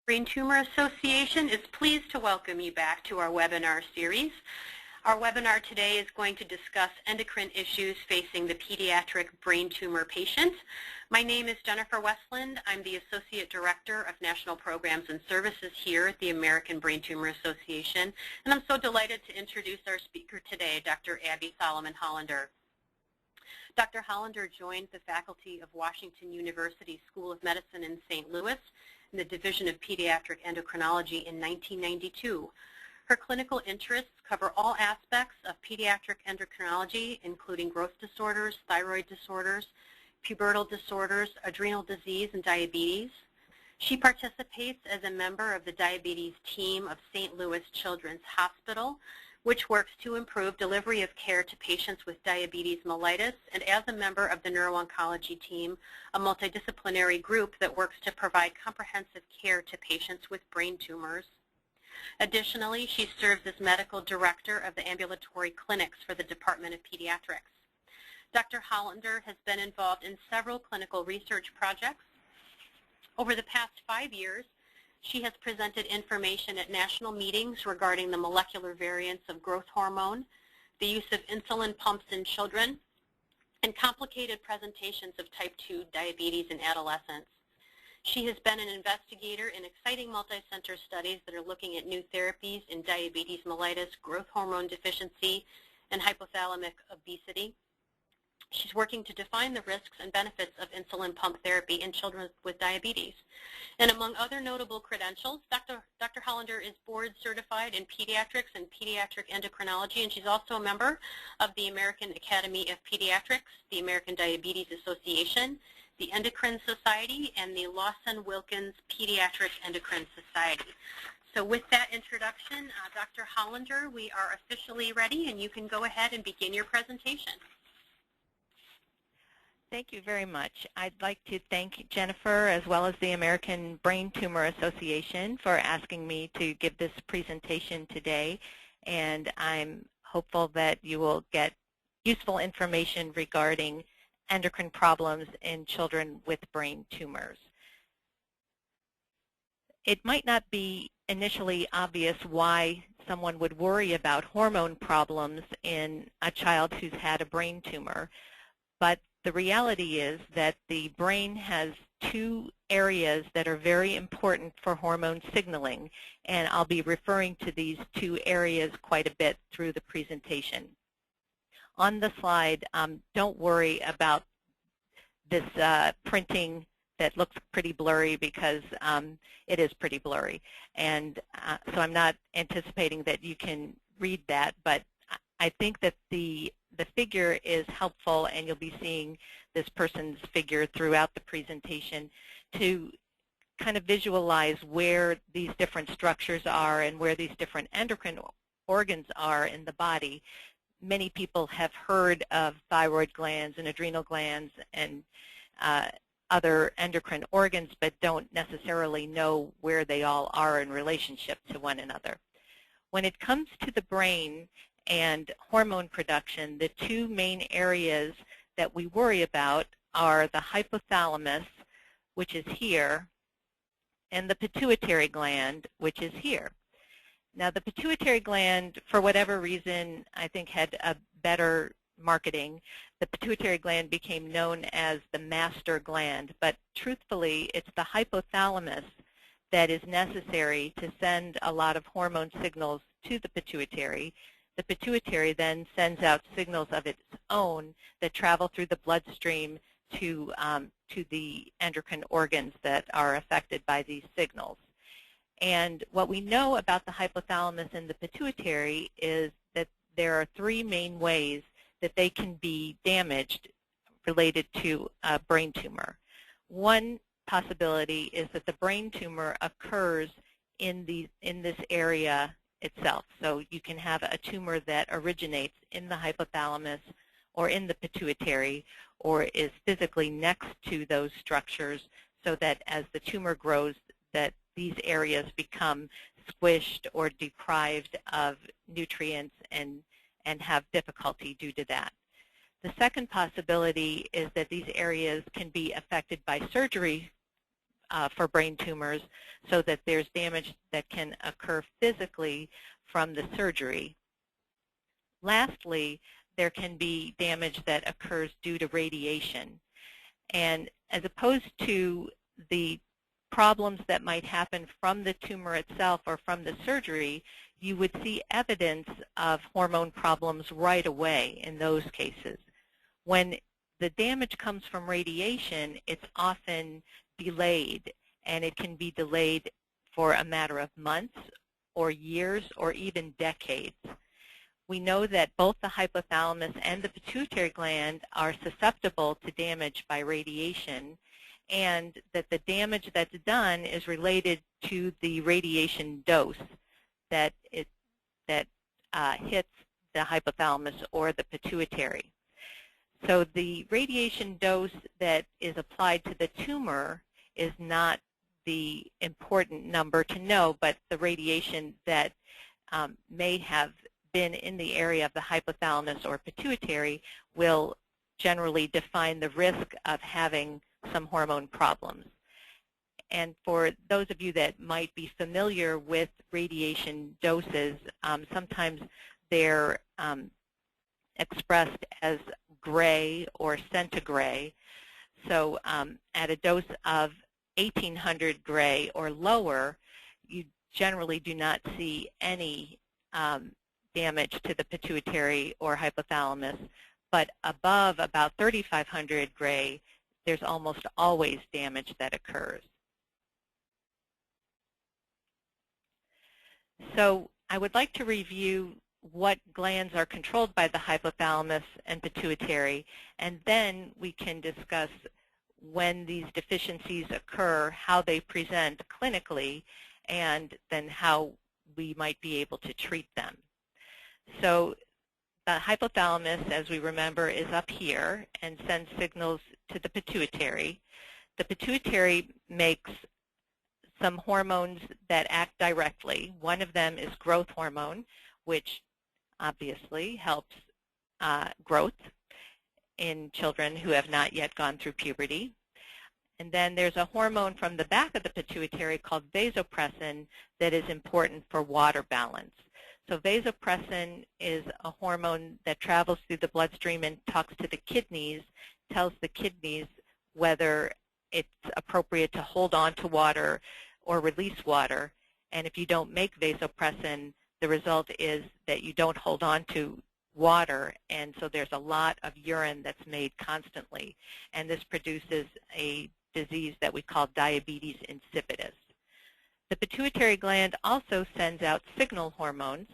Brain Tumor Association is pleased to welcome you back to our webinar series. Our webinar today is going to discuss endocrine issues facing the pediatric brain tumor patient. My name is Jennifer Westland. I'm the Associate Director of National Programs and Services here at the American Brain Tumor Association, and I'm so delighted to introduce our speaker today, Dr. Abby Solomon-Hollander. Dr. Hollander joined the faculty of Washington University School of Medicine in St. Louis in the Division of Pediatric Endocrinology in 1992. Her clinical interests cover all aspects of pediatric endocrinology, including growth disorders, thyroid disorders, pubertal disorders, adrenal disease, and diabetes. She participates as a member of the diabetes team of St. Louis Children's Hospital, which works to improve delivery of care to patients with diabetes mellitus, and as a member of the neuro-oncology team, a multidisciplinary group that works to provide comprehensive care to patients with brain tumors. Additionally, she serves as medical director of the ambulatory clinics for the Department of Pediatrics. Dr. Hollander has been involved in several clinical research projects. Over the past 5 years, she has presented information at national meetings regarding the molecular variants of growth hormone, the use of insulin pumps in children, and complicated presentations of type 2 diabetes in adolescents. She has been an investigator in exciting multi-center studies that are looking at new therapies in diabetes mellitus, growth hormone deficiency, and hypothalamic obesity. She's working to define the risks and benefits of insulin pump therapy in children with diabetes. And among other notable credentials, Dr. Hollander is board certified in pediatrics and pediatric endocrinology, and she's also a member of the American Academy of Pediatrics, the American Diabetes Association, the Endocrine Society, and the Lawson-Wilkins Pediatric Endocrine Society. So with that introduction, Dr. Hollander, we are officially ready, and you can go ahead and begin your presentation. Thank you very much. I'd like to thank Jennifer as well as the American Brain Tumor Association for asking me to give this presentation today, and I'm hopeful that you will get useful information regarding endocrine problems in children with brain tumors. It might not be initially obvious why someone would worry about hormone problems in a child who's had a brain tumor, but the reality is that the brain has two areas that are very important for hormone signaling, and I'll be referring to these two areas quite a bit through the presentation. On the slide, don't worry about this printing that looks pretty blurry because it is pretty blurry, and so I'm not anticipating that you can read that, but I think that the figure is helpful, and you'll be seeing this person's figure throughout the presentation to kind of visualize where these different structures are and where these different endocrine organs are in the body. Many people have heard of thyroid glands and adrenal glands and other endocrine organs, but don't necessarily know where they all are in relationship to one another. When it comes to the brain and hormone production, the two main areas that we worry about are the hypothalamus, which is here, and the pituitary gland, which is here. Now, the pituitary gland, for whatever reason, I think had a better marketing. The pituitary gland became known as the master gland, but truthfully, it's the hypothalamus that is necessary to send a lot of hormone signals to the pituitary. The pituitary then sends out signals of its own that travel through the bloodstream to the endocrine organs that are affected by these signals. And what we know about the hypothalamus and the pituitary is that there are three main ways that they can be damaged related to a brain tumor. One possibility is that the brain tumor occurs in this area itself. So you can have a tumor that originates in the hypothalamus or in the pituitary or is physically next to those structures, so that as the tumor grows, that these areas become squished or deprived of nutrients and have difficulty due to that. The second possibility is that these areas can be affected by surgery for brain tumors, so that there's damage that can occur physically from the surgery. Lastly, there can be damage that occurs due to radiation. And as opposed to the problems that might happen from the tumor itself or from the surgery, you would see evidence of hormone problems right away in those cases. When the damage comes from radiation, it's often delayed, and it can be delayed for a matter of months or years or even decades. We know that both the hypothalamus and the pituitary gland are susceptible to damage by radiation, and that the damage that's done is related to the radiation dose that hits the hypothalamus or the pituitary. So the radiation dose that is applied to the tumor is not the important number to know, but the radiation that may have been in the area of the hypothalamus or pituitary will generally define the risk of having some hormone problems. And for those of you that might be familiar with radiation doses, sometimes they're expressed as gray or centigray. So at a dose of 1800 gray or lower, you generally do not see any damage to the pituitary or hypothalamus, but above about 3500 gray, there's almost always damage that occurs. So I would like to review what glands are controlled by the hypothalamus and pituitary, and then we can discuss when these deficiencies occur, how they present clinically, and then how we might be able to treat them. So the hypothalamus, as we remember, is up here and sends signals to the pituitary. The pituitary makes some hormones that act directly. One of them is growth hormone, which obviously helps growth in children who have not yet gone through puberty. And then there's a hormone from the back of the pituitary called vasopressin that is important for water balance. So vasopressin is a hormone that travels through the bloodstream and talks to the kidneys, tells the kidneys whether it's appropriate to hold on to water or release water. And if you don't make vasopressin, the result is that you don't hold on to water, and so there's a lot of urine that's made constantly. And this produces a disease that we call diabetes insipidus. The pituitary gland also sends out signal hormones.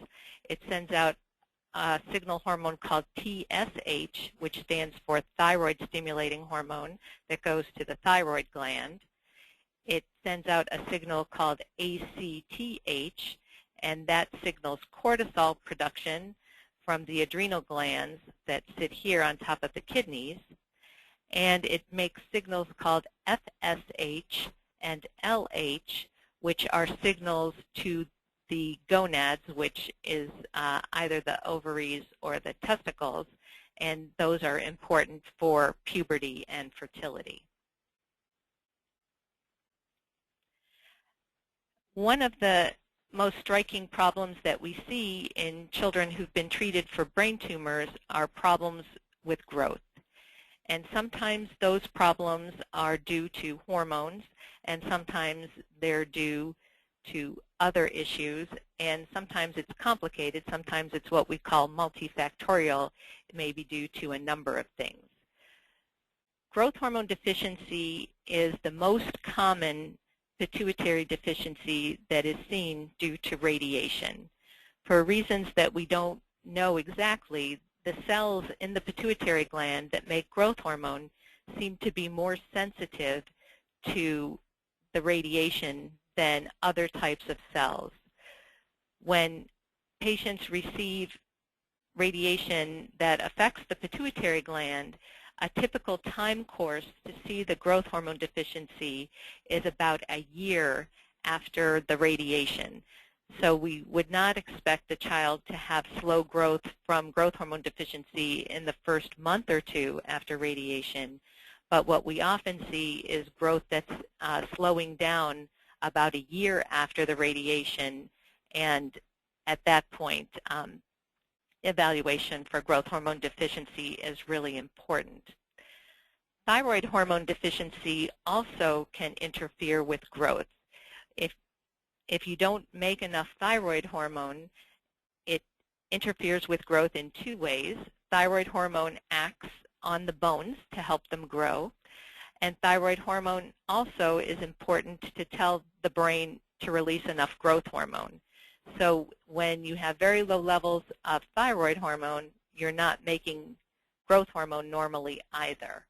It sends out a signal hormone called TSH, which stands for thyroid stimulating hormone, that goes to the thyroid gland. It sends out a signal called ACTH, and that signals cortisol production from the adrenal glands that sit here on top of the kidneys. And it makes signals called FSH and LH, which are signals to the gonads, which is either the ovaries or the testicles, and those are important for puberty and fertility. One of the most striking problems that we see in children who've been treated for brain tumors are problems with growth. And sometimes those problems are due to hormones, and sometimes they're due to other issues, and sometimes it's complicated. Sometimes it's what we call multifactorial. It may be due to a number of things. Growth hormone deficiency is the most common pituitary deficiency that is seen due to radiation. For reasons that we don't know exactly, the cells in the pituitary gland that make growth hormone seem to be more sensitive to the radiation than other types of cells. When patients receive radiation that affects the pituitary gland, a typical time course to see the growth hormone deficiency is about a year after the radiation. So we would not expect the child to have slow growth from growth hormone deficiency in the first month or two after radiation, But what we often see is growth that's slowing down about a year after the radiation, and at that point, evaluation for growth hormone deficiency is really important. Thyroid hormone deficiency also can interfere with growth. If you don't make enough thyroid hormone, it interferes with growth in two ways. Thyroid hormone acts on the bones to help them grow, and thyroid hormone also is important to tell the brain to release enough growth hormone. So when you have very low levels of thyroid hormone, you're not making growth hormone normally either.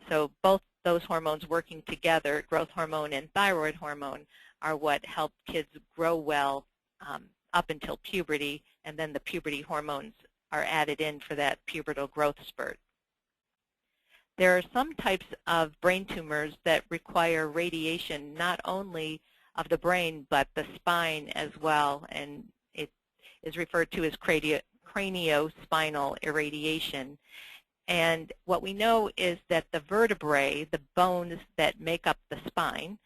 So both those hormones working together, growth hormone and thyroid hormone, are what help kids grow well up until puberty, and then the puberty hormones are added in for that pubertal growth spurt. There are some types of brain tumors that require radiation not only of the brain but the spine as well, and it is referred to as craniospinal irradiation. And what we know is that the vertebrae, the bones that make up the spine,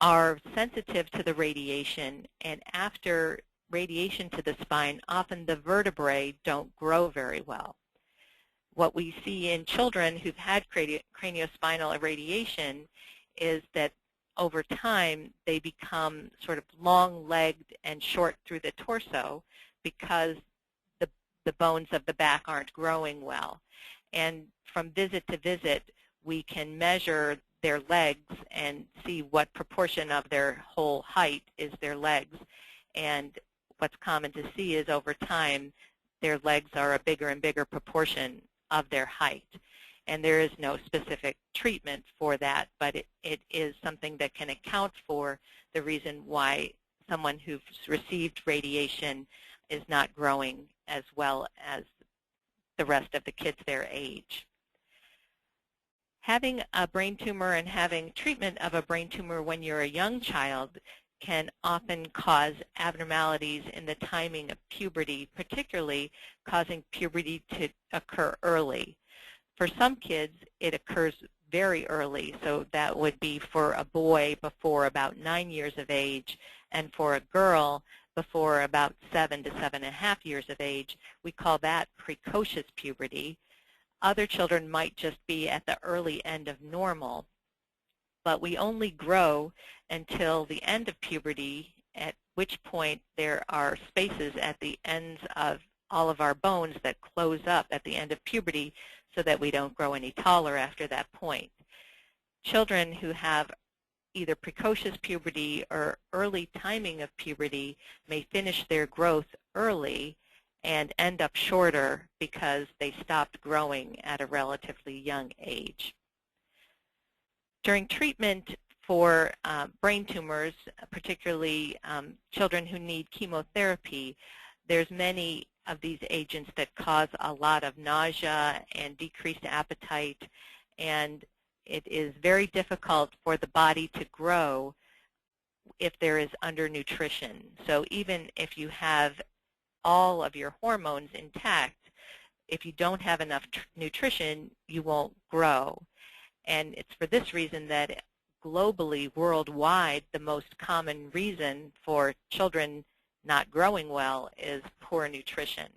are sensitive to the radiation, and after radiation to the spine, often the vertebrae don't grow very well. What we see in children who've had craniospinal irradiation is that over time they become sort of long-legged and short through the torso because the bones of the back aren't growing well. And from visit to visit, we can measure their legs and see what proportion of their whole height is their legs. And what's common to see is over time, their legs are a bigger and bigger proportion of their height. And there is no specific treatment for that, but it is something that can account for the reason why someone who's received radiation is not growing as well as the rest of the kids their age. Having a brain tumor and having treatment of a brain tumor when you're a young child can often cause abnormalities in the timing of puberty, particularly causing puberty to occur early. For some kids, it occurs very early, so that would be for a boy before about 9 years of age, and for a girl before about 7 to 7.5 years of age. We call that precocious puberty. Other children might just be at the early end of normal, but we only grow until the end of puberty, at which point there are spaces at the ends of all of our bones that close up at the end of puberty so that we don't grow any taller after that point. Children who have either precocious puberty or early timing of puberty may finish their growth early and end up shorter because they stopped growing at a relatively young age. During treatment for brain tumors, particularly children who need chemotherapy, there's many of these agents that cause a lot of nausea and decreased appetite, and it is very difficult for the body to grow if there is undernutrition. So even if you have all of your hormones intact, if you don't have enough nutrition, you won't grow. And it's for this reason that globally, worldwide, the most common reason for children not growing well is poor nutrition.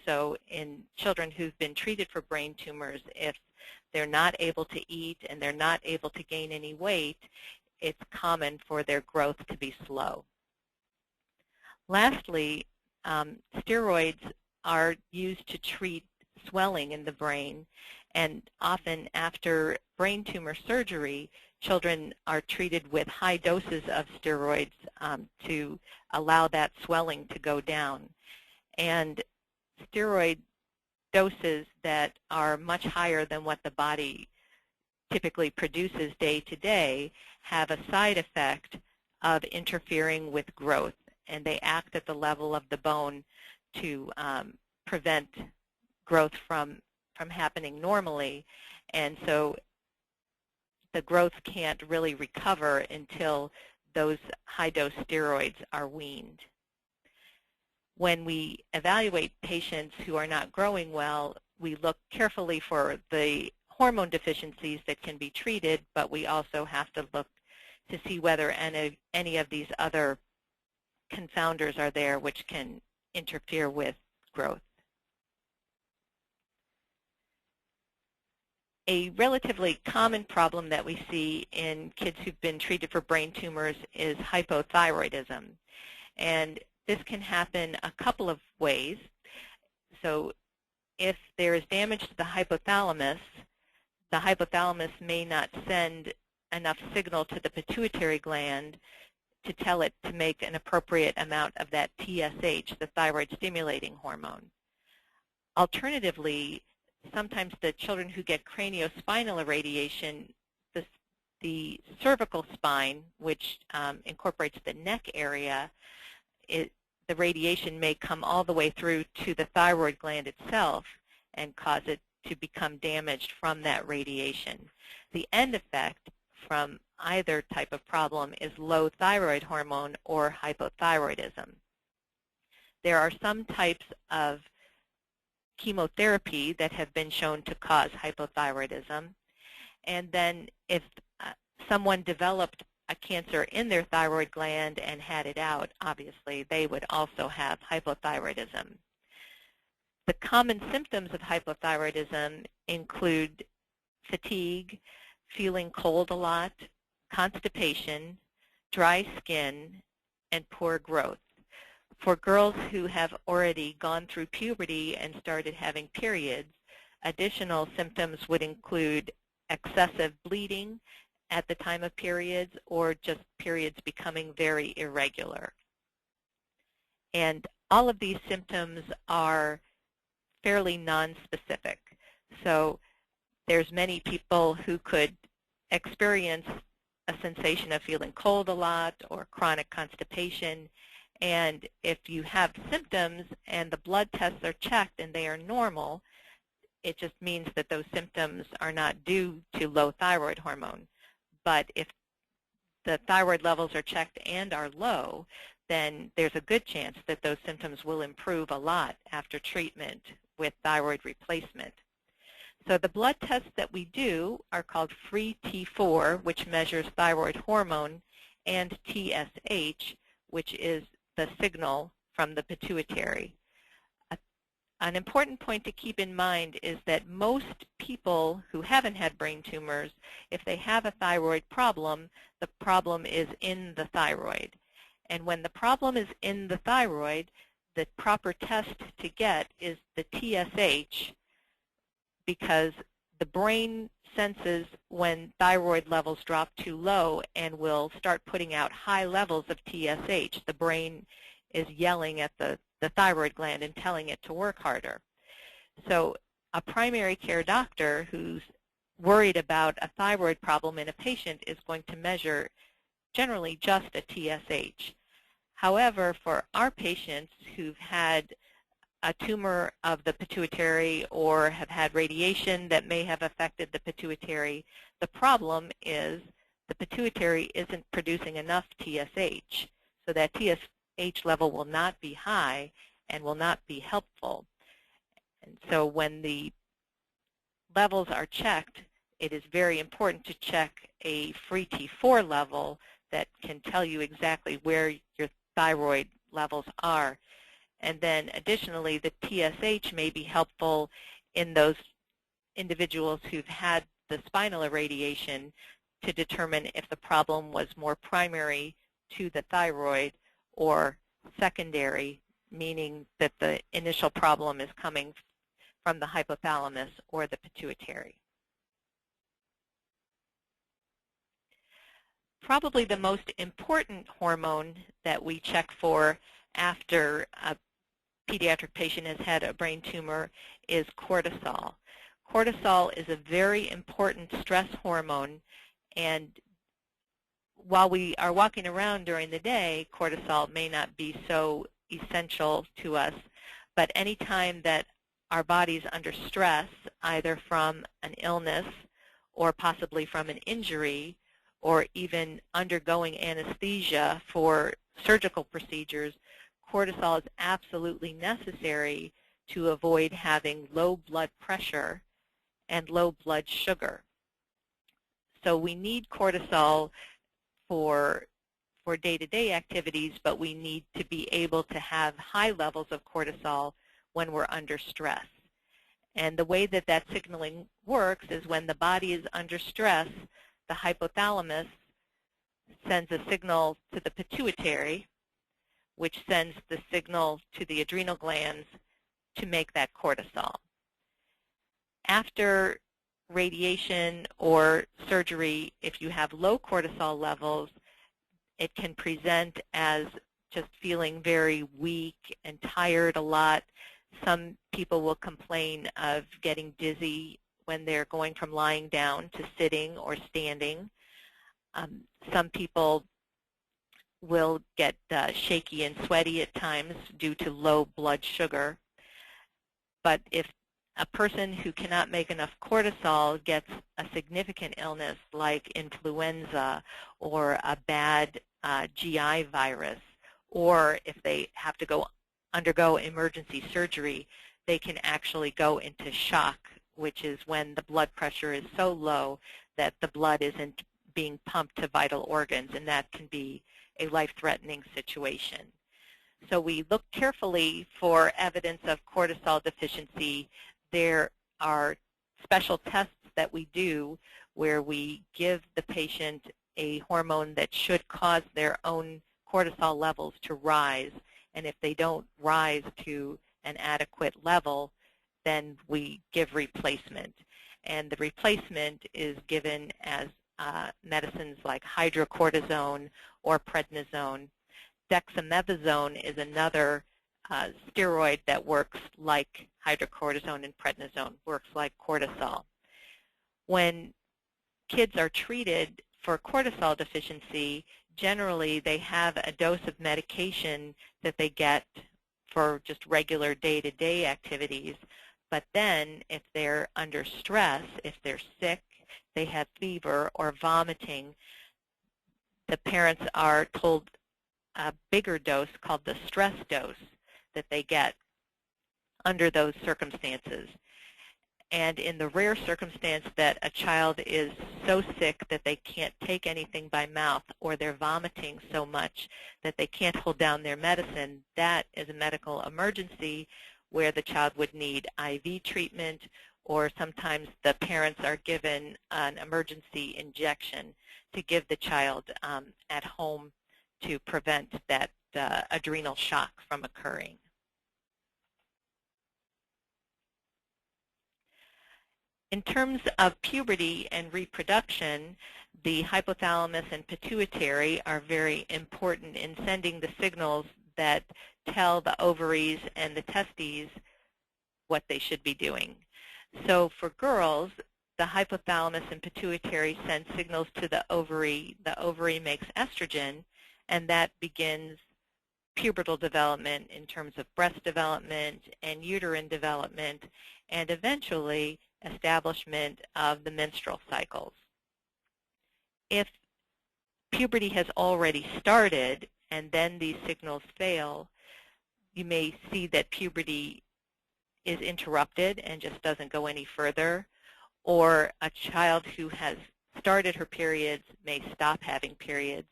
So in children who've been treated for brain tumors, if they're not able to eat and they're not able to gain any weight, it's common for their growth to be slow. Lastly, steroids are used to treat swelling in the brain, and often after brain tumor surgery, children are treated with high doses of steroids to allow that swelling to go down. And steroid doses that are much higher than what the body typically produces day to day have a side effect of interfering with growth, and they act at the level of the bone to prevent growth from happening normally, and so the growth can't really recover until those high-dose steroids are weaned. When we evaluate patients who are not growing well, we look carefully for the hormone deficiencies that can be treated, but we also have to look to see whether any of these other confounders are there which can interfere with growth. A relatively common problem that we see in kids who've been treated for brain tumors is hypothyroidism. And this can happen a couple of ways. So if there is damage to the hypothalamus may not send enough signal to the pituitary gland to tell it to make an appropriate amount of that TSH, the thyroid stimulating hormone. Alternatively, sometimes the children who get craniospinal irradiation, the cervical spine, which incorporates the neck area, the radiation may come all the way through to the thyroid gland itself and cause it to become damaged from that radiation. The end effect from either type of problem is low thyroid hormone or hypothyroidism. There are some types of chemotherapy that have been shown to cause hypothyroidism. And then if someone developed a cancer in their thyroid gland and had it out, obviously they would also have hypothyroidism. The common symptoms of hypothyroidism include fatigue, feeling cold a lot, constipation, dry skin, and poor growth. For girls who have already gone through puberty and started having periods, additional symptoms would include excessive bleeding at the time of periods or just periods becoming very irregular. And all of these symptoms are fairly nonspecific. So there's many people who could experience a sensation of feeling cold a lot or chronic constipation. And if you have symptoms and the blood tests are checked and they are normal, it just means that those symptoms are not due to low thyroid hormone. But if the thyroid levels are checked and are low, then there's a good chance that those symptoms will improve a lot after treatment with thyroid replacement. So the blood tests that we do are called free T4, which measures thyroid hormone, and TSH, which is the signal from the pituitary. An important point to keep in mind is that most people who haven't had brain tumors, if they have a thyroid problem, the problem is in the thyroid. And when the problem is in the thyroid, the proper test to get is the TSH, because the brain senses when thyroid levels drop too low and will start putting out high levels of TSH. The brain is yelling at the thyroid gland and telling it to work harder. So a primary care doctor who's worried about a thyroid problem in a patient is going to measure generally just a TSH. However, for our patients who've had a tumor of the pituitary or have had radiation that may have affected the pituitary, the problem is the pituitary isn't producing enough TSH. So that TSH level will not be high and will not be helpful. And so when the levels are checked, it is very important to check a free T4 level that can tell you exactly where your thyroid levels are. And then additionally, the TSH may be helpful in those individuals who've had the spinal irradiation to determine if the problem was more primary to the thyroid or secondary, meaning that the initial problem is coming from the hypothalamus or the pituitary. Probably the most important hormone that we check for after a pediatric patient has had a brain tumor is cortisol. Cortisol is a very important stress hormone, and while we are walking around during the day, cortisol may not be so essential to us, but any time that our body's under stress, either from an illness or possibly from an injury, or even undergoing anesthesia for surgical procedures, cortisol is absolutely necessary to avoid having low blood pressure and low blood sugar. So we need cortisol for day-to-day activities, but we need to be able to have high levels of cortisol when we're under stress. And the way that that signaling works is when the body is under stress, the hypothalamus sends a signal to the pituitary, which sends the signal to the adrenal glands to make that cortisol. After radiation or surgery, if you have low cortisol levels, it can present as just feeling very weak and tired a lot. Some people will complain of getting dizzy when they're going from lying down to sitting or standing. Some people will get shaky and sweaty at times due to low blood sugar. But if a person who cannot make enough cortisol gets a significant illness like influenza or a bad GI virus, or if they have to undergo emergency surgery, they can actually go into shock, which is when the blood pressure is so low that the blood isn't being pumped to vital organs, and that can be a life-threatening situation. So we look carefully for evidence of cortisol deficiency. There are special tests that we do where we give the patient a hormone that should cause their own cortisol levels to rise, and if they don't rise to an adequate level, then we give replacement. And the replacement is given as medicines like hydrocortisone or prednisone. Dexamethasone is another steroid that works like hydrocortisone, and prednisone works like cortisol. When kids are treated for cortisol deficiency, generally they have a dose of medication that they get for just regular day-to-day activities. But then if they're under stress, if they're sick, they have fever or vomiting, the parents are told a bigger dose called the stress dose that they get under those circumstances. And in the rare circumstance that a child is so sick that they can't take anything by mouth, or they're vomiting so much that they can't hold down their medicine, that is a medical emergency where the child would need IV treatment, or sometimes the parents are given an emergency injection to give the child at home to prevent that adrenal shock from occurring. In terms of puberty and reproduction, the hypothalamus and pituitary are very important in sending the signals that tell the ovaries and the testes what they should be doing. So for girls, the hypothalamus and pituitary send signals to the ovary. The ovary makes estrogen, and that begins pubertal development in terms of breast development and uterine development, and eventually establishment of the menstrual cycles. If puberty has already started and then these signals fail, you may see that puberty is interrupted and just doesn't go any further, or a child who has started her periods may stop having periods.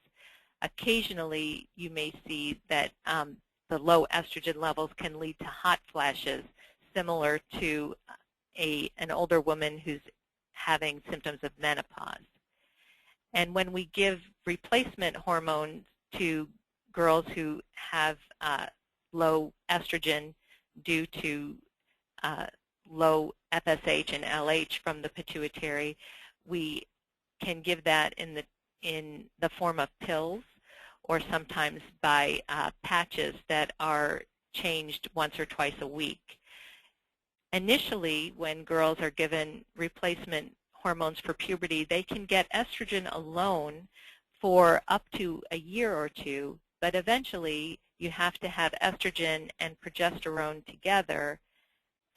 Occasionally, you may see that the low estrogen levels can lead to hot flashes, similar to an older woman who's having symptoms of menopause. And when we give replacement hormones to girls who have low estrogen due to low FSH and LH from the pituitary, we can give that in the form of pills, or sometimes by patches that are changed once or twice a week. Initially, when girls are given replacement hormones for puberty, they can get estrogen alone for up to a year or two, but eventually you have to have estrogen and progesterone together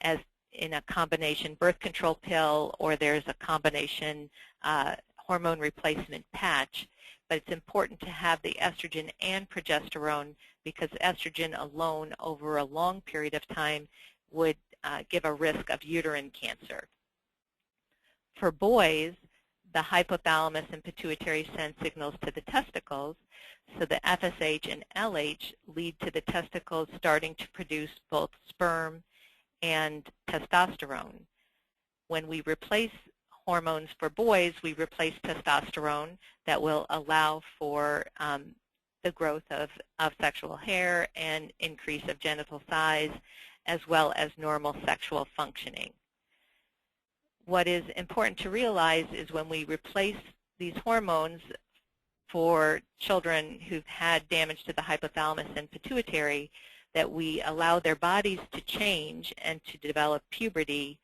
as in a combination birth control pill, or there's a combination hormone replacement patch. But it's important to have the estrogen and progesterone, because estrogen alone over a long period of time would give a risk of uterine cancer. For boys, the hypothalamus and pituitary send signals to the testicles, so the FSH and LH lead to the testicles starting to produce both sperm and testosterone. When we replace hormones for boys, we replace testosterone that will allow for the growth of sexual hair and increase of genital size, as well as normal sexual functioning. What is important to realize is when we replace these hormones for children who've had damage to the hypothalamus and pituitary, that we allow their bodies to change and to develop puberty,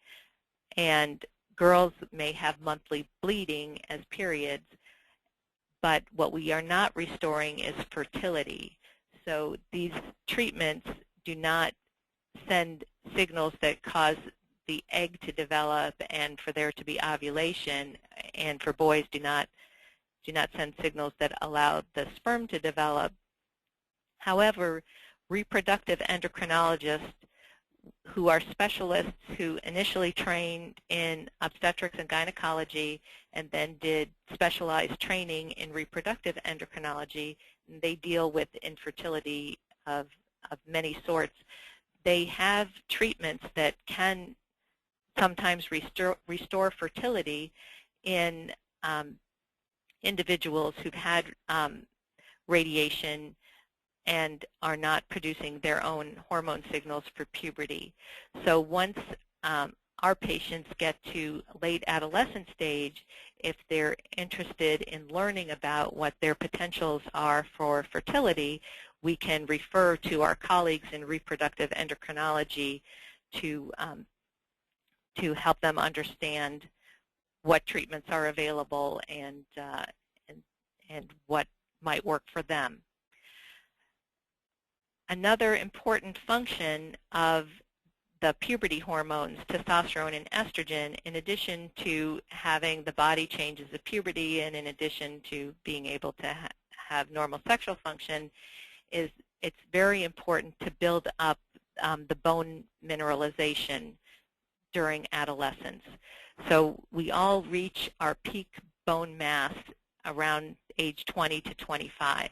and girls may have monthly bleeding as periods, but what we are not restoring is fertility. So these treatments do not send signals that cause the egg to develop and for there to be ovulation, and for boys do not send signals that allow the sperm to develop. However, reproductive endocrinologists who are specialists who initially trained in obstetrics and gynecology and then did specialized training in reproductive endocrinology, and they deal with infertility of many sorts. They have treatments that can sometimes restore fertility in individuals who've had radiation and are not producing their own hormone signals for puberty. So once our patients get to late adolescent stage, if they're interested in learning about what their potentials are for fertility, we can refer to our colleagues in reproductive endocrinology to help them understand what treatments are available and what might work for them. Another important function of the puberty hormones, testosterone and estrogen, in addition to having the body changes of puberty and in addition to being able to have normal sexual function, is it's very important to build up the bone mineralization during adolescence. So we all reach our peak bone mass around age 20 to 25.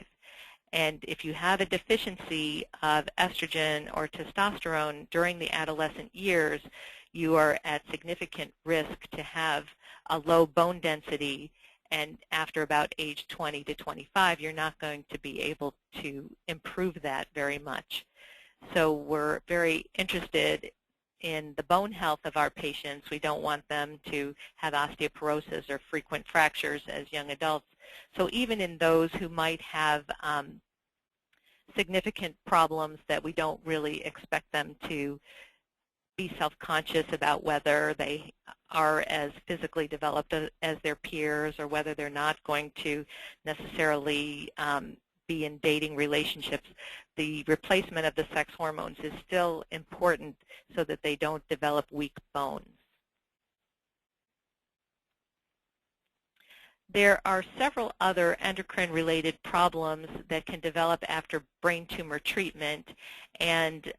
And if you have a deficiency of estrogen or testosterone during the adolescent years, you are at significant risk to have a low bone density, and after about age 20 to 25, you're not going to be able to improve that very much. So we're very interested in the bone health of our patients. We don't want them to have osteoporosis or frequent fractures as young adults. So even in those who might have significant problems that we don't really expect them to be self-conscious about whether they are as physically developed as their peers or whether they're not going to necessarily be in dating relationships, the replacement of the sex hormones is still important so that they don't develop weak bones. There are several other endocrine-related problems that can develop after brain tumor treatment, and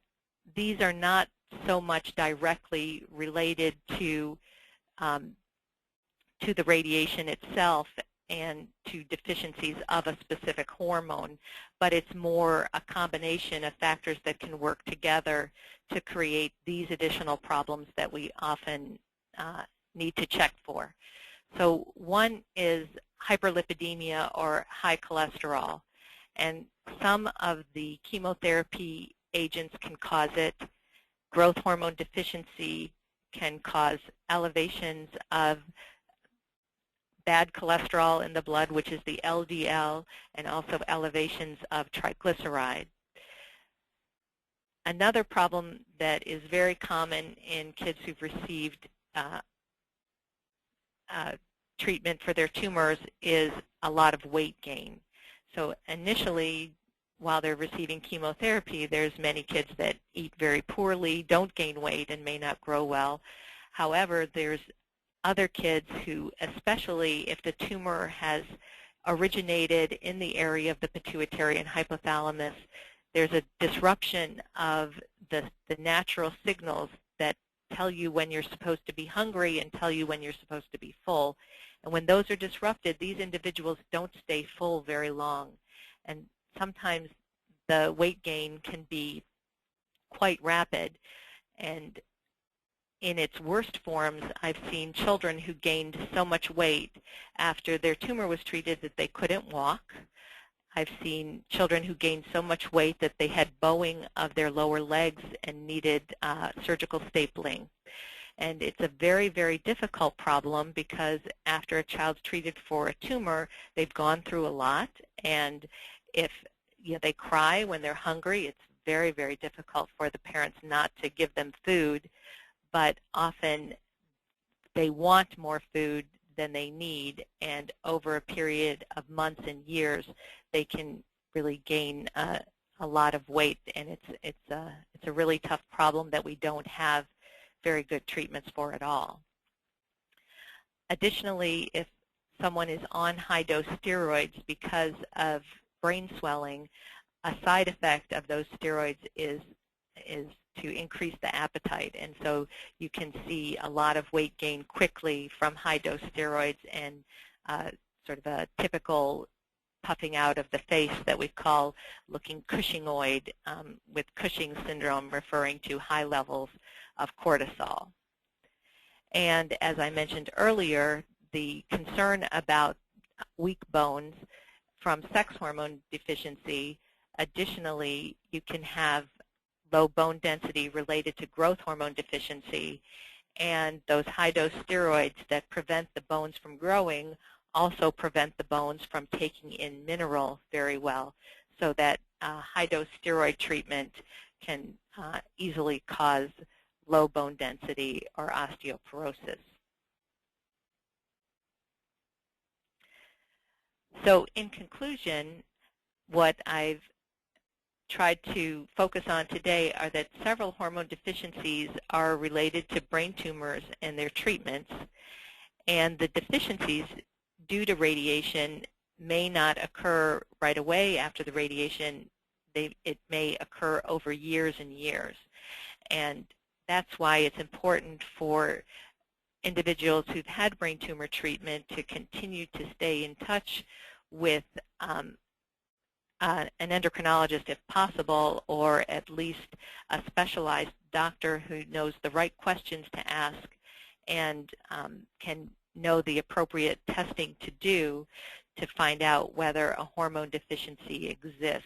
these are not so much directly related to the radiation itself and to deficiencies of a specific hormone, but it's more a combination of factors that can work together to create these additional problems that we often need to check for. So one is hyperlipidemia or high cholesterol, and some of the chemotherapy agents can cause it. Growth hormone deficiency can cause elevations of bad cholesterol in the blood, which is the LDL, and also elevations of triglyceride. Another problem that is very common in kids who've received treatment for their tumors is a lot of weight gain. So initially, while they're receiving chemotherapy, there's many kids that eat very poorly, don't gain weight, and may not grow well. However, there's other kids who, especially if the tumor has originated in the area of the pituitary and hypothalamus, there's a disruption of the natural signals that tell you when you're supposed to be hungry and tell you when you're supposed to be full. And when those are disrupted, these individuals don't stay full very long. And sometimes the weight gain can be quite rapid. And in its worst forms, I've seen children who gained so much weight after their tumor was treated that they couldn't walk. I've seen children who gained so much weight that they had bowing of their lower legs and needed surgical stapling. And it's a very, very difficult problem because after a child's treated for a tumor, they've gone through a lot. And if they cry when they're hungry, it's very, very difficult for the parents not to give them food. But often they want more food than they need, and over a period of months and years, they can really gain a lot of weight, and it's a really tough problem that we don't have very good treatments for at all. Additionally, if someone is on high-dose steroids because of brain swelling, a side effect of those steroids is to increase the appetite. And so you can see a lot of weight gain quickly from high-dose steroids and sort of a typical puffing out of the face that we call looking Cushingoid, with Cushing syndrome referring to high levels of cortisol. And as I mentioned earlier, the concern about weak bones from sex hormone deficiency, additionally, you can have low bone density related to growth hormone deficiency, and those high-dose steroids that prevent the bones from growing also prevent the bones from taking in mineral very well, so that high-dose steroid treatment can easily cause low bone density or osteoporosis. So in conclusion, what I've tried to focus on today are that several hormone deficiencies are related to brain tumors and their treatments, and the deficiencies due to radiation may not occur right away after the radiation. It may occur over years and years, and that's why it's important for individuals who've had brain tumor treatment to continue to stay in touch with an endocrinologist if possible, or at least a specialized doctor who knows the right questions to ask and can know the appropriate testing to do to find out whether a hormone deficiency exists.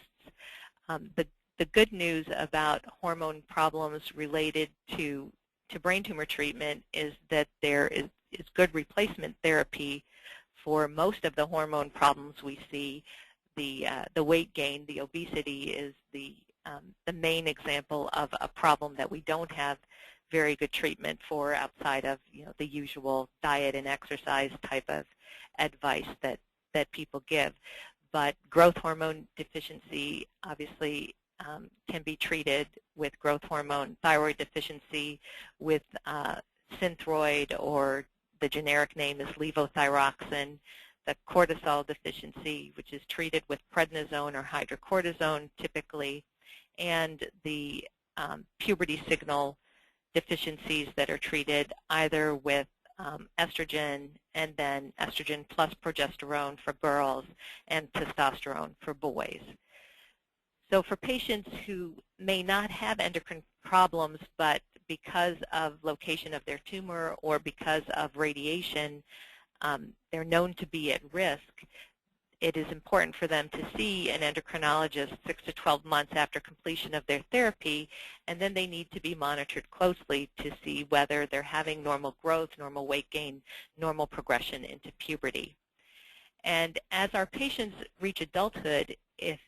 The good news about hormone problems related to brain tumor treatment is that there is good replacement therapy for most of the hormone problems we see. The weight gain, the obesity, is the main example of a problem that we don't have very good treatment for outside of the usual diet and exercise type of advice that people give. But growth hormone deficiency obviously can be treated with growth hormone. Thyroid deficiency with Synthroid, or the generic name is levothyroxine. The cortisol deficiency, which is treated with prednisone or hydrocortisone typically, and the puberty signal deficiencies that are treated either with estrogen and then estrogen plus progesterone for girls and testosterone for boys. So for patients who may not have endocrine problems, but because of location of their tumor or because of radiation, they're known to be at risk, it is important for them to see an endocrinologist 6 to 12 months after completion of their therapy, and then they need to be monitored closely to see whether they're having normal growth, normal weight gain, normal progression into puberty. And as our patients reach adulthood, if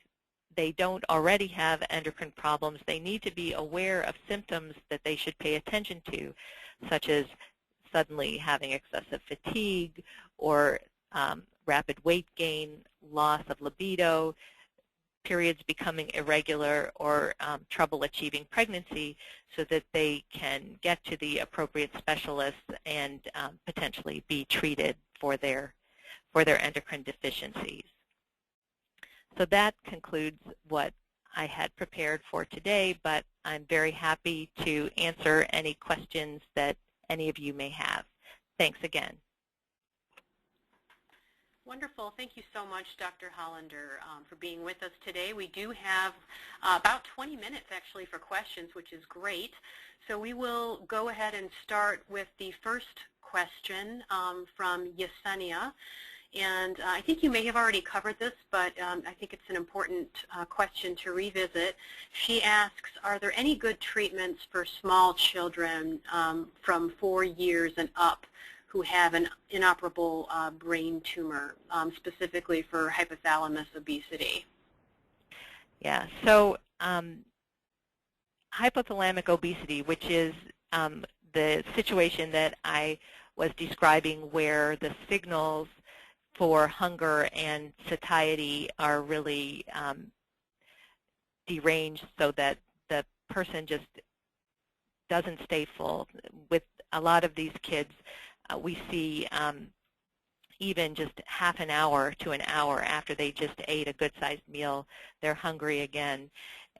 they don't already have endocrine problems, they need to be aware of symptoms that they should pay attention to, such as suddenly having excessive fatigue or rapid weight gain, loss of libido, periods becoming irregular, or trouble achieving pregnancy, so that they can get to the appropriate specialists and potentially be treated for their endocrine deficiencies. So that concludes what I had prepared for today, but I'm very happy to answer any questions that any of you may have. Thanks again. Wonderful. Thank you so much, Dr. Hollander, for being with us today. We do have about 20 minutes, actually, for questions, which is great. So we will go ahead and start with the first question from Yesenia. And I think you may have already covered this, but I think it's an important question to revisit. She asks, are there any good treatments for small children from 4 years and up who have an inoperable brain tumor, specifically for hypothalamus obesity? Yeah, so hypothalamic obesity, which is the situation that I was describing where the signals for hunger and satiety are really deranged so that the person just doesn't stay full. With a lot of these kids, we see even just half an hour to an hour after they just ate a good-sized meal, they're hungry again.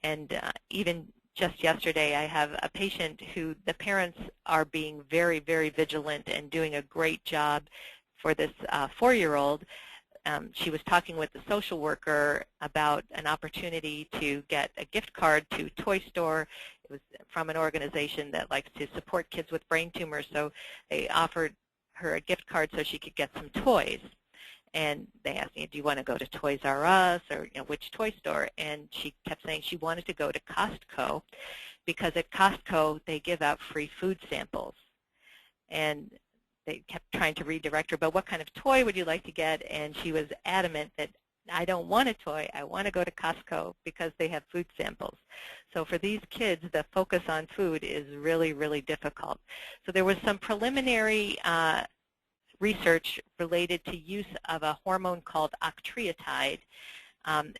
And even just yesterday, I have a patient who the parents are being very, very vigilant and doing a great job for this 4-year-old. She was talking with the social worker about an opportunity to get a gift card to a toy store. It was from an organization that likes to support kids with brain tumors, so they offered her a gift card so she could get some toys. And they asked me, do you want to go to Toys R Us or which toy store? And she kept saying she wanted to go to Costco because at Costco they give out free food samples. And they kept trying to redirect her, but what kind of toy would you like to get? And she was adamant that I don't want a toy. I want to go to Costco because they have food samples. So for these kids, the focus on food is really, really difficult. So there was some preliminary research related to use of a hormone called octreotide.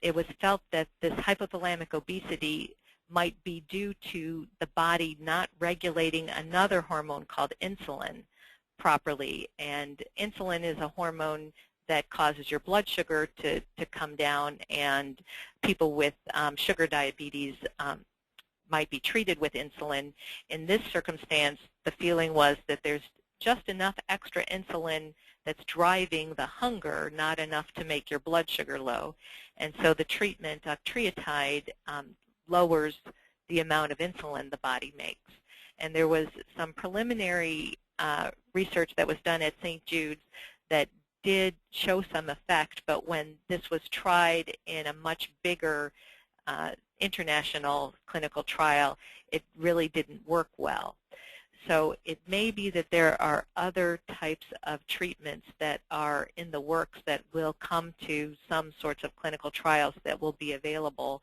It was felt that this hypothalamic obesity might be due to the body not regulating another hormone called insulin properly. And insulin is a hormone that causes your blood sugar to come down, and people with sugar diabetes might be treated with insulin. In this circumstance, the feeling was that there's just enough extra insulin that's driving the hunger, not enough to make your blood sugar low. And so the treatment, octreotide, lowers the amount of insulin the body makes. And there was some preliminary research that was done at St. Jude's that did show some effect, but when this was tried in a much bigger international clinical trial, it really didn't work well. So it may be that there are other types of treatments that are in the works that will come to some sorts of clinical trials that will be available.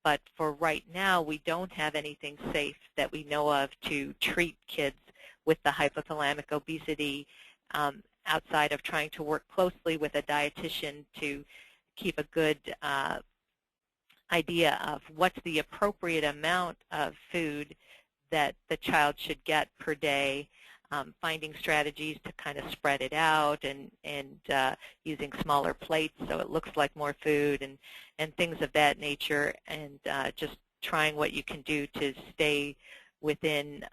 But for right now, we don't have anything safe that we know of to treat kids with the hypothalamic obesity outside of trying to work closely with a dietitian to keep a good idea of what's the appropriate amount of food that the child should get per day, finding strategies to kind of spread it out and using smaller plates so it looks like more food and things of that nature, and just trying what you can do to stay within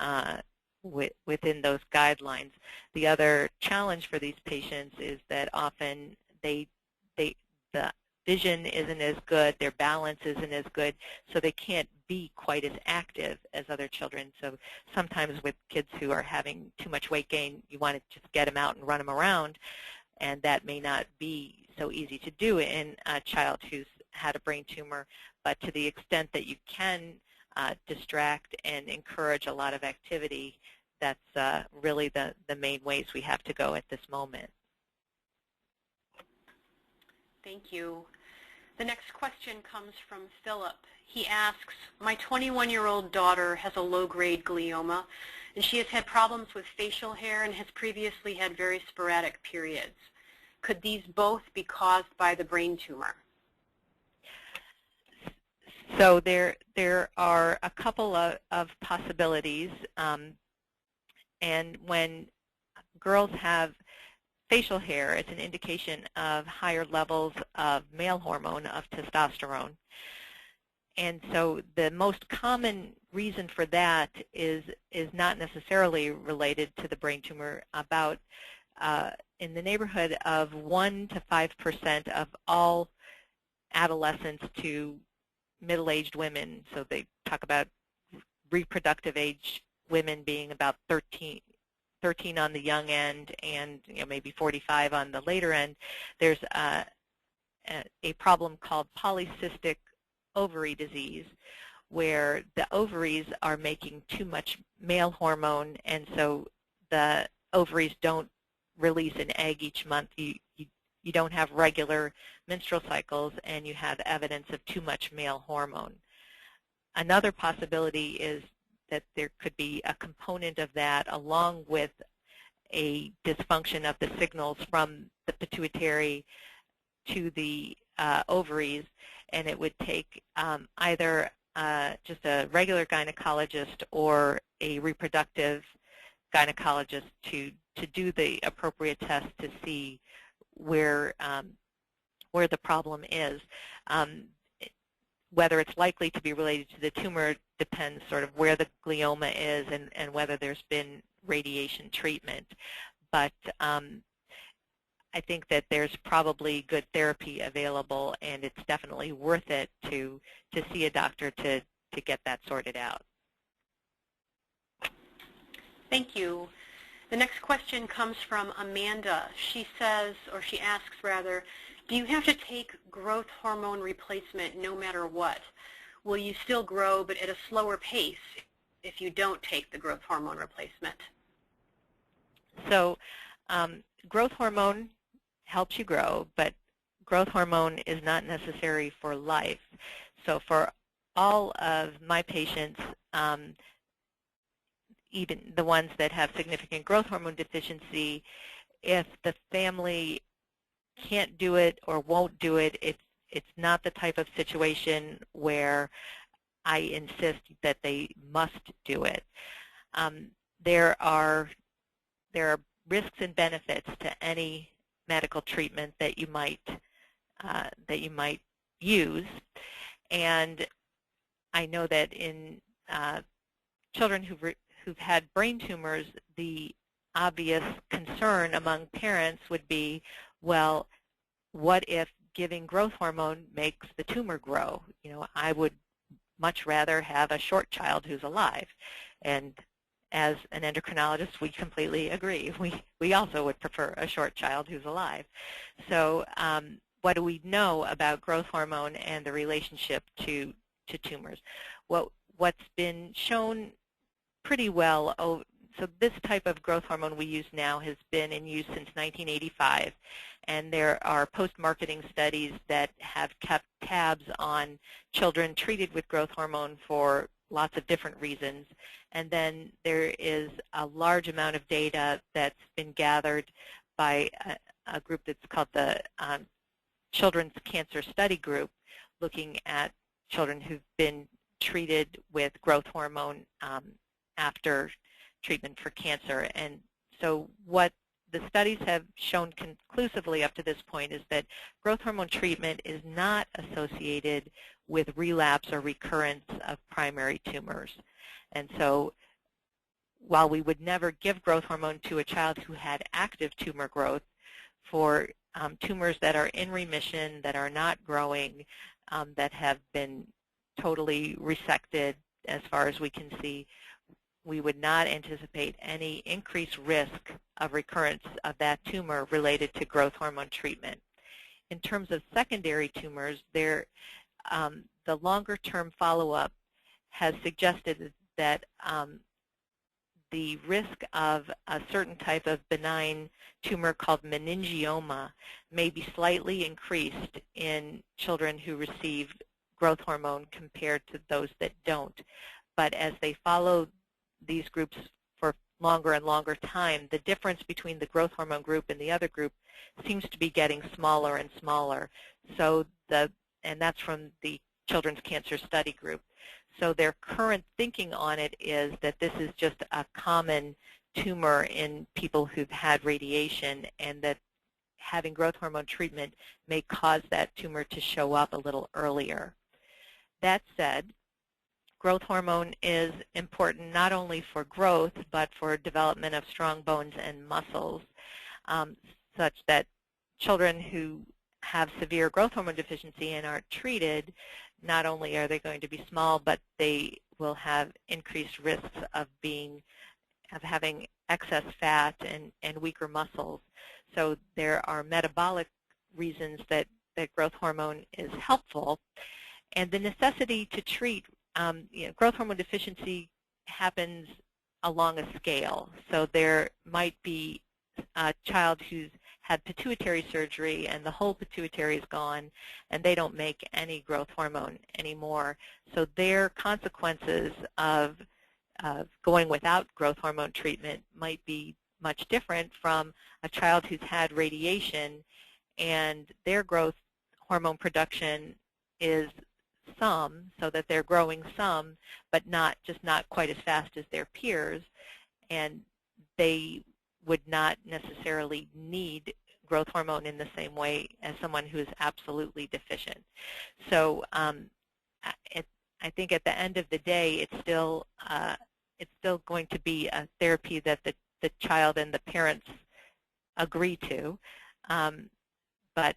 within those guidelines. The other challenge for these patients is that often the vision isn't as good, their balance isn't as good, so they can't be quite as active as other children. So sometimes with kids who are having too much weight gain, you want to just get them out and run them around, and that may not be so easy to do in a child who's had a brain tumor. But to the extent that you can distract and encourage a lot of activity, that's really the main ways we have to go at this moment. Thank you. The next question comes from Philip. He asks, my 21-year-old daughter has a low-grade glioma, and she has had problems with facial hair and has previously had very sporadic periods. Could these both be caused by the brain tumor? So there are a couple of possibilities. And when girls have facial hair, it's an indication of higher levels of male hormone, of testosterone. And so the most common reason for that is not necessarily related to the brain tumor. About in the neighborhood of 1 to 5% of all adolescents to middle-aged women, so they talk about reproductive age women being about 13 on the young end and maybe 45 on the later end, there's a problem called polycystic ovary disease, where the ovaries are making too much male hormone, and so the ovaries don't release an egg each month. You don't have regular menstrual cycles, and you have evidence of too much male hormone. Another possibility is that there could be a component of that along with a dysfunction of the signals from the pituitary to the ovaries, and it would take either just a regular gynecologist or a reproductive gynecologist to do the appropriate test to see where the problem is. Whether it's likely to be related to the tumor depends sort of where the glioma is and whether there's been radiation treatment. But I think that there's probably good therapy available, and it's definitely worth it to see a doctor to get that sorted out. Thank you. The next question comes from Amanda. She says, or she asks rather, do you have to take growth hormone replacement no matter what? Will you still grow but at a slower pace if you don't take the growth hormone replacement? So growth hormone helps you grow, but growth hormone is not necessary for life. So for all of my patients, even the ones that have significant growth hormone deficiency, if the family can't do it or won't do it, it's not the type of situation where I insist that they must do it. There are risks and benefits to any medical treatment that you might use, and I know that in children who've had brain tumors, the obvious concern among parents would be, well, what if giving growth hormone makes the tumor grow? I would much rather have a short child who's alive. And as an endocrinologist, we completely agree. We also would prefer a short child who's alive. So what do we know about growth hormone and the relationship to tumors? What's been shown pretty well, so this type of growth hormone we use now has been in use since 1985, and there are post-marketing studies that have kept tabs on children treated with growth hormone for lots of different reasons. And then there is a large amount of data that's been gathered by a group that's called the Children's Cancer Study Group, looking at children who've been treated with growth hormone after treatment for cancer. And so what the studies have shown conclusively up to this point is that growth hormone treatment is not associated with relapse or recurrence of primary tumors. And so while we would never give growth hormone to a child who had active tumor growth, for tumors that are in remission, that are not growing, that have been totally resected as far as we can see, we would not anticipate any increased risk of recurrence of that tumor related to growth hormone treatment. In terms of secondary tumors, the longer-term follow-up has suggested that the risk of a certain type of benign tumor called meningioma may be slightly increased in children who received growth hormone compared to those that don't. But as they follow these groups for longer and longer time, the difference between the growth hormone group and the other group seems to be getting smaller and smaller. So and that's from the Children's Cancer Study Group. So their current thinking on it is that this is just a common tumor in people who've had radiation, and that having growth hormone treatment may cause that tumor to show up a little earlier. That said, growth hormone is important not only for growth, but for development of strong bones and muscles, such that children who have severe growth hormone deficiency and aren't treated, not only are they going to be small, but they will have increased risks of having excess fat and weaker muscles. So there are metabolic reasons that growth hormone is helpful. And the necessity to treat growth hormone deficiency happens along a scale. So there might be a child who's had pituitary surgery and the whole pituitary is gone and they don't make any growth hormone anymore. So their consequences of going without growth hormone treatment might be much different from a child who's had radiation and their growth hormone production is some, so that they're growing some, but just not quite as fast as their peers, and they would not necessarily need growth hormone in the same way as someone who is absolutely deficient. So I think at the end of the day, it's still going to be a therapy that the child and the parents agree to, but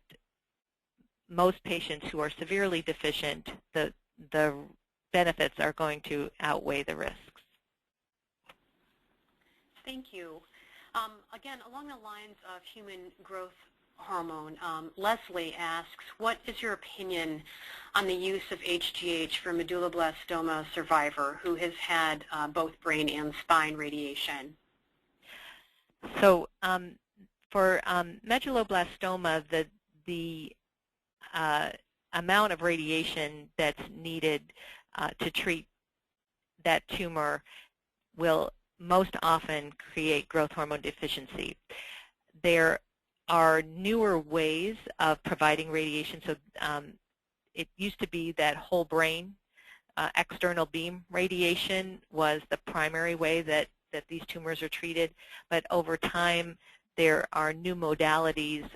most patients who are severely deficient, the benefits are going to outweigh the risks. Thank you. Again, along the lines of human growth hormone, Leslie asks, what is your opinion on the use of HGH for medulloblastoma survivor who has had both brain and spine radiation? So for medulloblastoma, the amount of radiation that's needed to treat that tumor will most often create growth hormone deficiency. There are newer ways of providing radiation. So it used to be that whole brain external beam radiation was the primary way that these tumors are treated, but over time there are new modalities,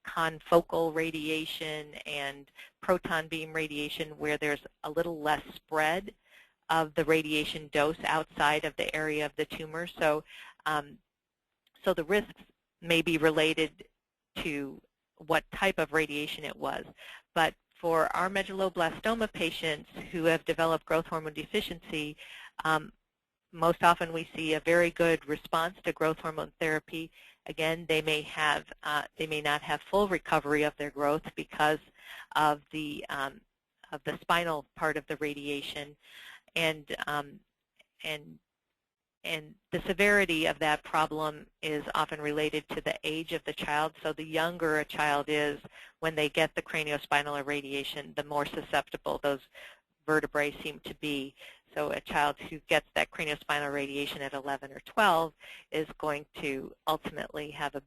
confocal radiation and proton beam radiation, where there's a little less spread of the radiation dose outside of the area of the tumor. So, so the risks may be related to what type of radiation it was. But for our medulloblastoma patients who have developed growth hormone deficiency, most often we see a very good response to growth hormone therapy. Again, they may not have full recovery of their growth because of the spinal part of the radiation, and the severity of that problem is often related to the age of the child. So the younger a child is when they get the craniospinal irradiation, the more susceptible those vertebrae seem to be. So a child who gets that craniospinal radiation at 11 or 12 is going to ultimately have a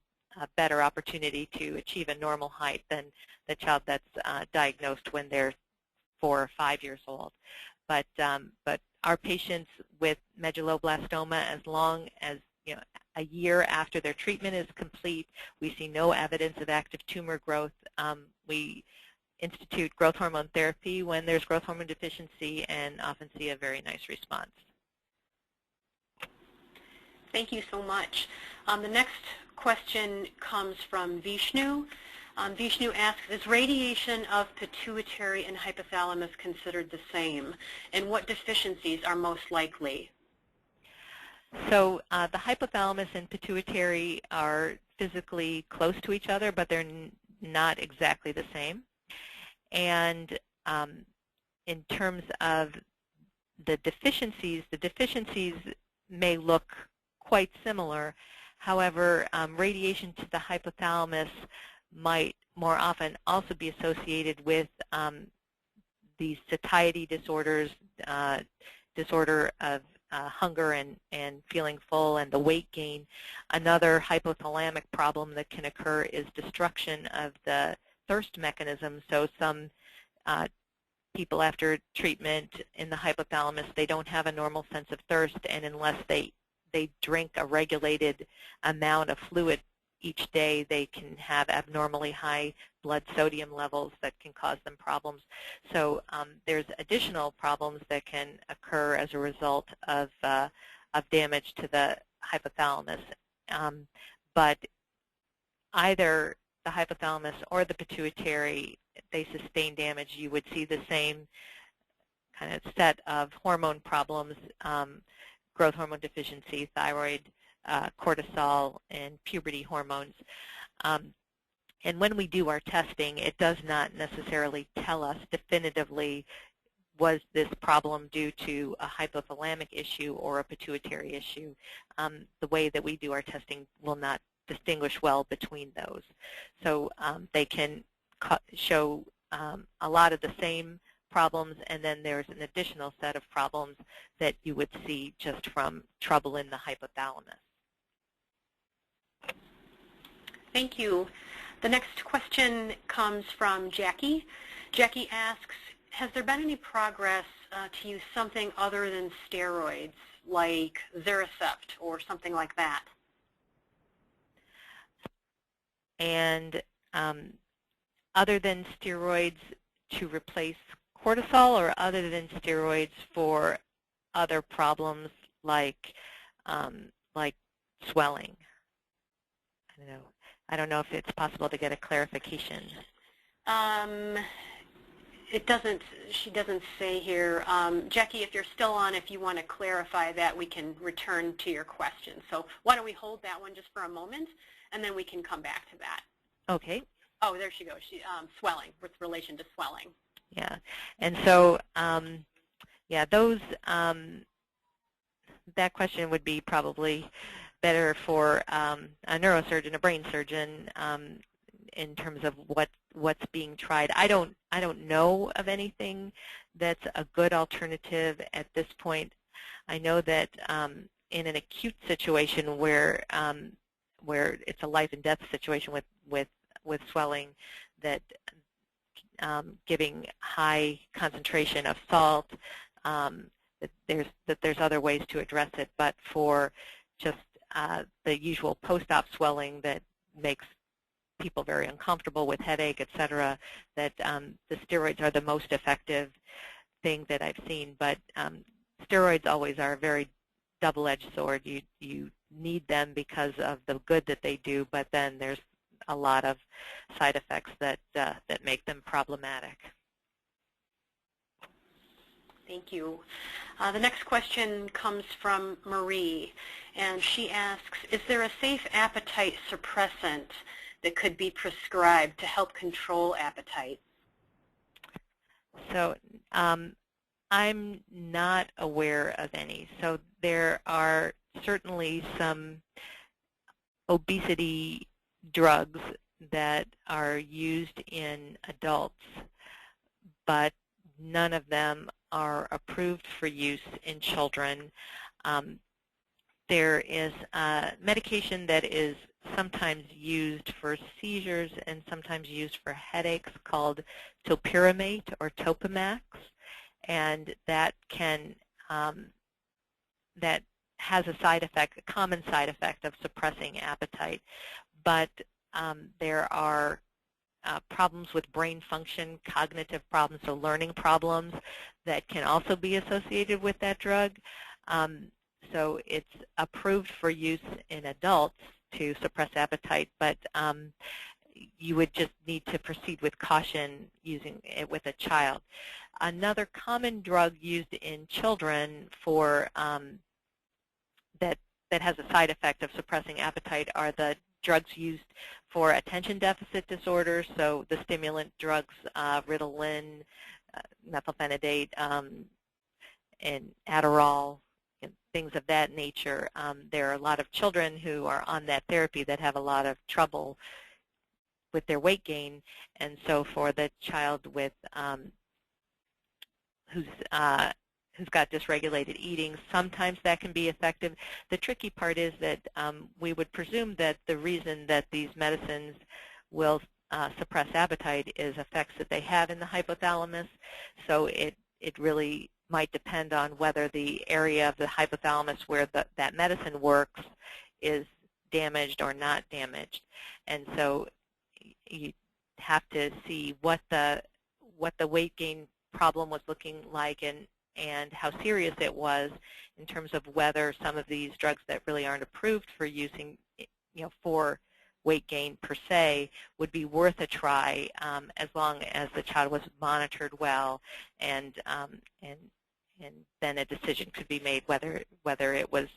better opportunity to achieve a normal height than the child that's diagnosed when they're 4 or 5 years old. But our patients with medulloblastoma, as long as a year after their treatment is complete, we see no evidence of active tumor growth. We institute growth hormone therapy when there's growth hormone deficiency and often see a very nice response. Thank you so much. The next question comes from Vishnu. Vishnu asks, is radiation of pituitary and hypothalamus considered the same? And what deficiencies are most likely? So the hypothalamus and pituitary are physically close to each other, but they're not exactly the same. And in terms of the deficiencies may look quite similar. However, radiation to the hypothalamus might more often also be associated with these satiety disorders, disorder of hunger and feeling full, and the weight gain. Another hypothalamic problem that can occur is destruction of the thirst mechanism. So some people after treatment in the hypothalamus, they don't have a normal sense of thirst, and unless they drink a regulated amount of fluid each day they can have abnormally high blood sodium levels that can cause them problems. So there's additional problems that can occur as a result of damage to the hypothalamus. But either the hypothalamus or the pituitary, they sustain damage, you would see the same kind of set of hormone problems, growth hormone deficiency, thyroid, cortisol, and puberty hormones. And when we do our testing, it does not necessarily tell us definitively was this problem due to a hypothalamic issue or a pituitary issue. The way that we do our testing will not distinguish well between those. So they can show a lot of the same problems, and then there's an additional set of problems that you would see just from trouble in the hypothalamus. Thank you. The next question comes from Jackie. Jackie asks, has there been any progress to use something other than steroids, like Zericept or something like that? And other than steroids to replace cortisol, or other than steroids for other problems like swelling? I don't know if it's possible to get a clarification. She doesn't say here. Jackie, if you're still on, if you want to clarify that, we can return to your question. So why don't we hold that one just for a moment, and then we can come back to that. Okay. Oh, there she goes. Swelling, with relation to swelling. Yeah, and so, yeah, those, that question would be probably better for a neurosurgeon, a brain surgeon, in terms of what's being tried. I don't know of anything that's a good alternative at this point. I know that in an acute situation where it's a life and death situation with swelling, that giving high concentration of salt, that there's other ways to address it. But for just the usual post-op swelling that makes people very uncomfortable with headache, et cetera, that the steroids are the most effective thing that I've seen. But steroids always are a very double-edged sword. You need them because of the good that they do, but then there's a lot of side effects that make them problematic. Thank you. The next question comes from Marie, and she asks, is there a safe appetite suppressant that could be prescribed to help control appetite? So I'm not aware of any. So there are certainly some obesity drugs that are used in adults, but none of them are approved for use in children. There is a medication that is sometimes used for seizures and sometimes used for headaches called topiramate or Topamax, and that can that has a side effect, a common side effect of suppressing appetite. But there are problems with brain function, cognitive problems, so learning problems that can also be associated with that drug. So it's approved for use in adults to suppress appetite, but you would just need to proceed with caution using it with a child. Another common drug used in children for that has a side effect of suppressing appetite are the drugs used for attention deficit disorders, so the stimulant drugs, Ritalin, methylphenidate, and Adderall, and things of that nature. There are a lot of children who are on that therapy that have a lot of trouble with their weight gain, and so for the child with who's got dysregulated eating, sometimes that can be effective. The tricky part is that we would presume that the reason that these medicines will suppress appetite is effects that they have in the hypothalamus, so it really might depend on whether the area of the hypothalamus where that medicine works is damaged or not damaged. And so you have to see what the weight gain problem was looking like and how serious it was in terms of whether some of these drugs that really aren't approved for using, for weight gain per se would be worth a try as long as the child was monitored well, and then a decision could be made whether it was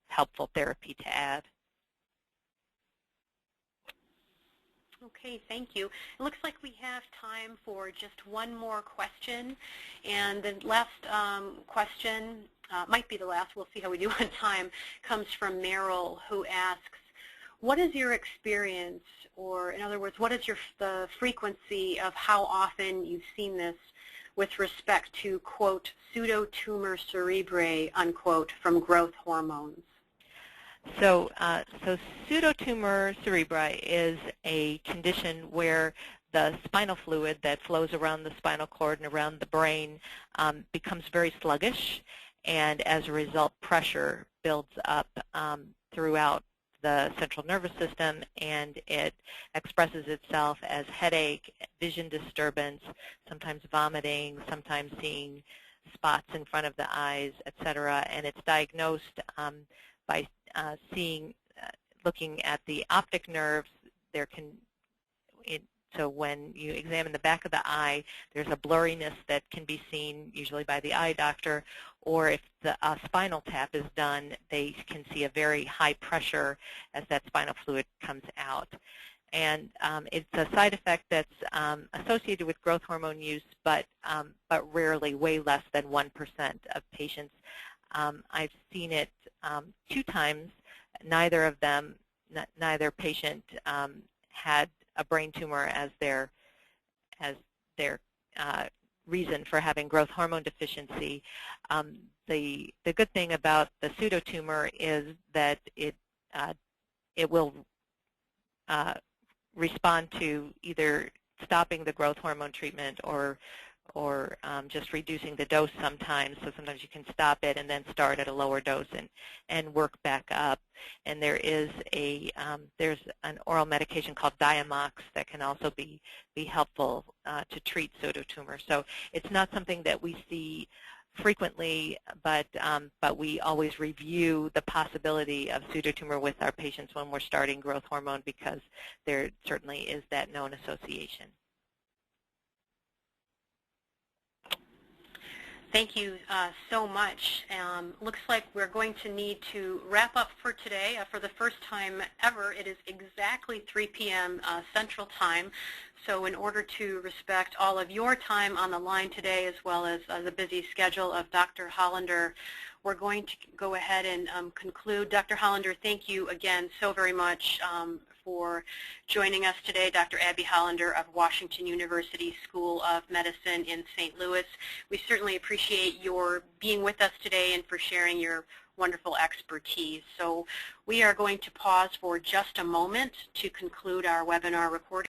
helpful therapy to add. Okay, thank you. It looks like we have time for just one more question, and the last question might be the last. We'll see how we do on time. Comes from Meryl, who asks, what is your experience, or in other words, what is the frequency of how often you've seen this with respect to, quote, pseudotumor cerebrae, unquote, from growth hormones? So pseudotumor cerebri is a condition where the spinal fluid that flows around the spinal cord and around the brain becomes very sluggish, and as a result, pressure builds up throughout the central nervous system, and it expresses itself as headache, vision disturbance, sometimes vomiting, sometimes seeing spots in front of the eyes, etc. And it's diagnosed by looking at the optic nerves. So when you examine the back of the eye, there's a blurriness that can be seen usually by the eye doctor, or if the spinal tap is done, they can see a very high pressure as that spinal fluid comes out. And it's a side effect that's associated with growth hormone use, but rarely, way less than 1% of patients. I've seen it 2 times. Neither patient had a brain tumor as their reason for having growth hormone deficiency. The good thing about the pseudotumor is that it will respond to either stopping the growth hormone treatment or just reducing the dose sometimes. So sometimes you can stop it and then start at a lower dose and work back up. And there's an oral medication called Diamox that can also be helpful to treat pseudotumor. So it's not something that we see frequently, but we always review the possibility of pseudotumor with our patients when we're starting growth hormone, because there certainly is that known association. Thank you so much. Looks like we're going to need to wrap up for today. For the first time ever, it is exactly 3 p.m. Central Time. So in order to respect all of your time on the line today, as well as the busy schedule of Dr. Hollander, we're going to go ahead and conclude. Dr. Hollander, thank you again so very much for joining us today. Dr. Abby Hollander of Washington University School of Medicine in St. Louis. We certainly appreciate your being with us today and for sharing your wonderful expertise. So we are going to pause for just a moment to conclude our webinar recording.